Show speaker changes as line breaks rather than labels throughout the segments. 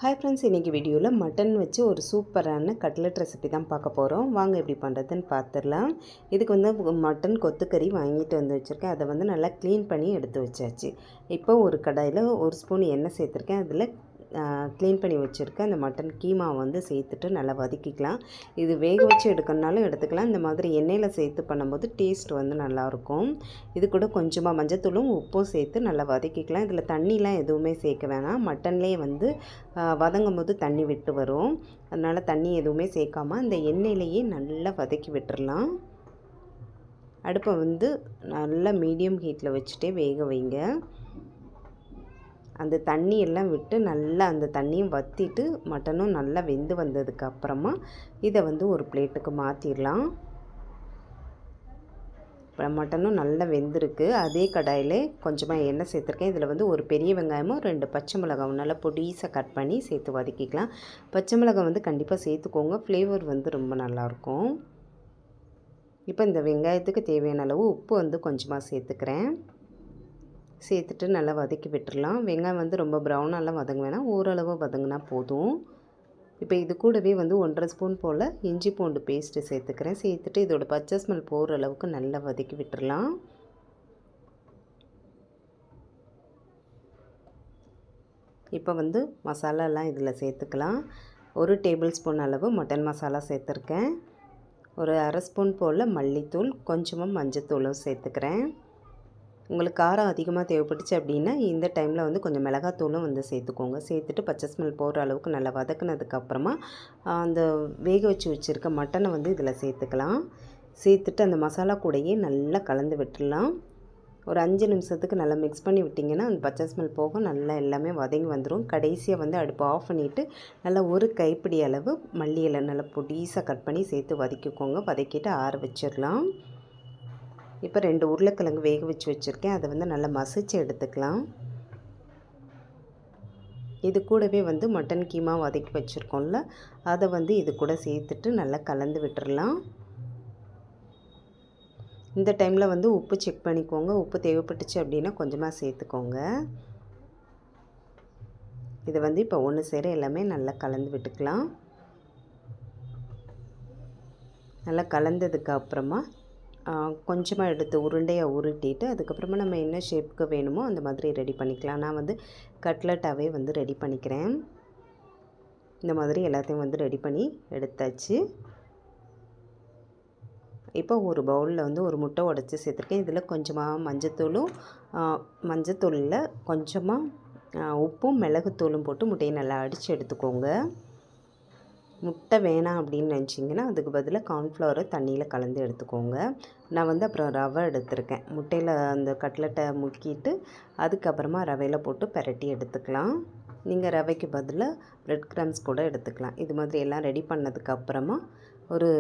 Hi friends, இன்றைக்கி வீடியோவில் mutton வச்சு ஒரு சூப்பரான கட்லெட் ரெசிபி தான் பார்க்க போகிறோம். வாங்க எப்படி பண்ணுறதுன்னு பார்த்துடலாம். இதுக்கு வந்து மட்டன் கொத்துக்கறி வாங்கிட்டு வந்து வச்சுருக்கேன். அதை வந்து நல்லா க்ளீன் பண்ணி எடுத்து வச்சாச்சு. இப்போ ஒரு கடாயில் ஒரு ஸ்பூன் எண்ணெய் சேர்த்துருக்கேன். அதில் க்ளீன் பண்ணி வச்சுருக்கேன் அந்த மட்டன் கீமா வந்து சேர்த்துட்டு நல்லா வதக்கிக்கலாம். இது வேக வச்சு எடுக்கணுனாலும் எடுத்துக்கலாம். இந்த மாதிரி எண்ணெயில் சேர்த்து பண்ணும்போது டேஸ்ட் வந்து நல்லாயிருக்கும். இது கூட கொஞ்சமாக மஞ்சத்தூளும் உப்பும் சேர்த்து நல்லா வதக்கிக்கலாம். இதில் தண்ணிலாம் எதுவுமே சேர்க்க வேணாம். மட்டன்லேயே வந்து வதங்கும் போது தண்ணி விட்டு வரும். அதனால் தண்ணி எதுவுமே சேர்க்காமல் அந்த எண்ணெயிலேயே நல்லா வதக்கி விட்டுறலாம். அடுப்பை வந்து நல்லா மீடியம் ஹீட்டில் வச்சுட்டே வேக வைங்க. அந்த தண்ணி எல்லாம் விட்டு நல்லா அந்த தண்ணியும் வற்றிட்டு மட்டனும் நல்லா வெந்து வந்ததுக்கு அப்புறமா இதை வந்து ஒரு பிளேட்டுக்கு மாற்றிடலாம். இப்போ மட்டனும் நல்லா வெந்திருக்கு. அதே கடாயில் கொஞ்சமாக எண்ணெய் சேர்த்துருக்கேன். இதில் வந்து ஒரு பெரிய வெங்காயமும் 2 பச்சை மிளகாவும் நல்லா பொடிசாக கட் பண்ணி சேர்த்து வதக்கிக்கலாம். பச்சை மிளகாய் வந்து கண்டிப்பாக சேர்த்துக்கோங்க, ஃப்ளேவர் வந்து ரொம்ப நல்லாயிருக்கும். இப்போ இந்த வெங்காயத்துக்கு தேவையான அளவு உப்பு வந்து கொஞ்சமாக சேர்த்துக்கிறேன். சேர்த்துட்டு நல்லா வதக்கி விட்டுடலாம். வெங்காயம் வந்து ரொம்ப ப்ரௌனாலாம் வதங்க வேணாம், ஓரளவு வதங்கினா போதும். இப்போ இது கூடவே வந்து 1.5 ஸ்பூன் போல் இஞ்சி பூண்டு பேஸ்ட்டு சேர்த்துக்கிறேன். சேர்த்துட்டு இதோட பச்சை ஸ்மெல் போகிற அளவுக்கு நல்லா வதக்கி விட்டுடலாம். இப்போ வந்து மசாலாலாம் இதில் சேர்த்துக்கலாம். 1 டேபிள் ஸ்பூன் அளவு மட்டன் மசாலா சேர்த்துருக்கேன். ஒரு 1/2 ஸ்பூன் போல் மல்லித்தூள், கொஞ்சமாக மஞ்சத்தூளும் சேர்த்துக்கிறேன். உங்களுக்கு காரம் அதிகமாக தேவைப்பட்டுச்சு அப்படின்னா இந்த டைமில் வந்து கொஞ்சம் மிளகாத்தூளும் வந்து சேர்த்துக்கோங்க. சேர்த்துட்டு பச்சை ஸ்மெல் போகிற அளவுக்கு நல்லா வதக்குனதுக்கப்புறமா அந்த வேக வச்சு வச்சுருக்க மட்டனை வந்து இதில் சேர்த்துக்கலாம். சேர்த்துட்டு அந்த மசாலா கூடையே நல்லா கலந்து விட்டுடலாம். ஒரு 5 நிமிஷத்துக்கு நல்லா மிக்ஸ் பண்ணி விட்டிங்கன்னா அந்த பச்சை ஸ்மெல் போக நல்லா எல்லாமே வதங்கி வந்துடும். கடைசியாக வந்து அடுப்பு ஆஃப் பண்ணிவிட்டு நல்லா ஒரு கைப்பிடி அளவு மல்லி இலை நல்லா பொடிசாக கட் பண்ணி சேர்த்து வதக்கிக்கோங்க. வதக்கிட்டு ஆற வச்சிடலாம். இப்போ 2 உருளைக்கிழங்கு வேக வச்சு வச்சுருக்கேன். அதை வந்து நல்லா மசிச்சு எடுத்துக்கலாம். இது கூடவே வந்து மட்டன் கீமா வதக்கி வச்சுருக்கோம்ல, அதை வந்து இது கூட சேர்த்துட்டு நல்லா கலந்து விட்டுறலாம். இந்த டைமில் வந்து உப்பு செக் பண்ணிக்கோங்க. உப்பு தேவைப்பட்டுச்சு அப்படின்னா கொஞ்சமாக சேர்த்துக்கோங்க. இதை வந்து இப்போ ஒன்று சேர எல்லாமே நல்லா கலந்து விட்டுக்கலாம். நல்லா கலந்ததுக்கு அப்புறமா கொஞ்சமாக எடுத்து உருண்டையாக உருட்டிட்டு அதுக்கப்புறமா நம்ம என்ன ஷேப்புக்கு வேணுமோ அந்த மாதிரி ரெடி பண்ணிக்கலாம். நான் வந்து கட்லெட்டாகவே வந்து ரெடி பண்ணிக்கிறேன். இந்த மாதிரி எல்லாத்தையும் வந்து ரெடி பண்ணி எடுத்தாச்சு. இப்போ ஒரு பவுலில் வந்து ஒரு முட்டை உடைச்சி சேர்த்துருக்கேன். இதில் கொஞ்சமாக மஞ்சத்தூளில் கொஞ்சமாக உப்பும் மிளகுத்தூளும் போட்டு முட்டையை நல்லா அடித்து எடுத்துக்கோங்க. முட்டை வேணாம் அப்படின்னு நினச்சிங்கன்னா அதுக்கு பதிலாக கார்ன்ஃப்ளவரை தண்ணியில் கலந்து எடுத்துக்கோங்க. நான் வந்து அப்புறம் ரவை எடுத்திருக்கேன். முட்டையில் அந்த கட்லெட்டை முக்கிட்டு அதுக்கப்புறமா ரவையில் போட்டு பெரட்டி எடுத்துக்கலாம். நீங்கள் ரவைக்கு பதிலாக பிரெட் க்ரம்ஸ் கூட எடுத்துக்கலாம். இது மாதிரி எல்லாம் ரெடி பண்ணதுக்கப்புறமா ஒரு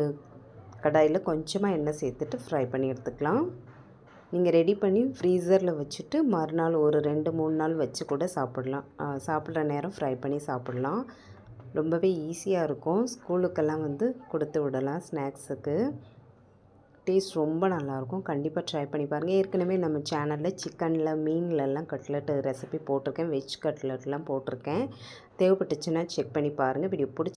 கடாயில் கொஞ்சமாக எண்ணெய் சேர்த்துட்டு ஃப்ரை பண்ணி எடுத்துக்கலாம். நீங்கள் ரெடி பண்ணி ஃப்ரீசரில் வச்சுட்டு மறுநாள் ஒரு 2-3 நாள் வச்சு கூட சாப்பிட்லாம். சாப்பிட்ற நேரம் ஃப்ரை பண்ணி சாப்பிட்லாம். ரொம்பவே ஈஸியாக இருக்கும். ஸ்கூலுக்கெல்லாம் வந்து கொடுத்து விடலாம் ஸ்நாக்ஸுக்கு. டேஸ்ட் ரொம்ப நல்லாயிருக்கும். கண்டிப்பாக ட்ரை பண்ணி பாருங்கள். ஏற்கனவே நம்ம சேனலில் சிக்கனில் மீன்லலாம் கட்லெட்டு ரெசிபி போட்டிருக்கேன். வெஜ் கட்லெட்லாம் போட்டிருக்கேன். தேவைப்பட்டுச்சுன்னா செக் பண்ணி பாருங்கள். வீடியோ பிடிச்சி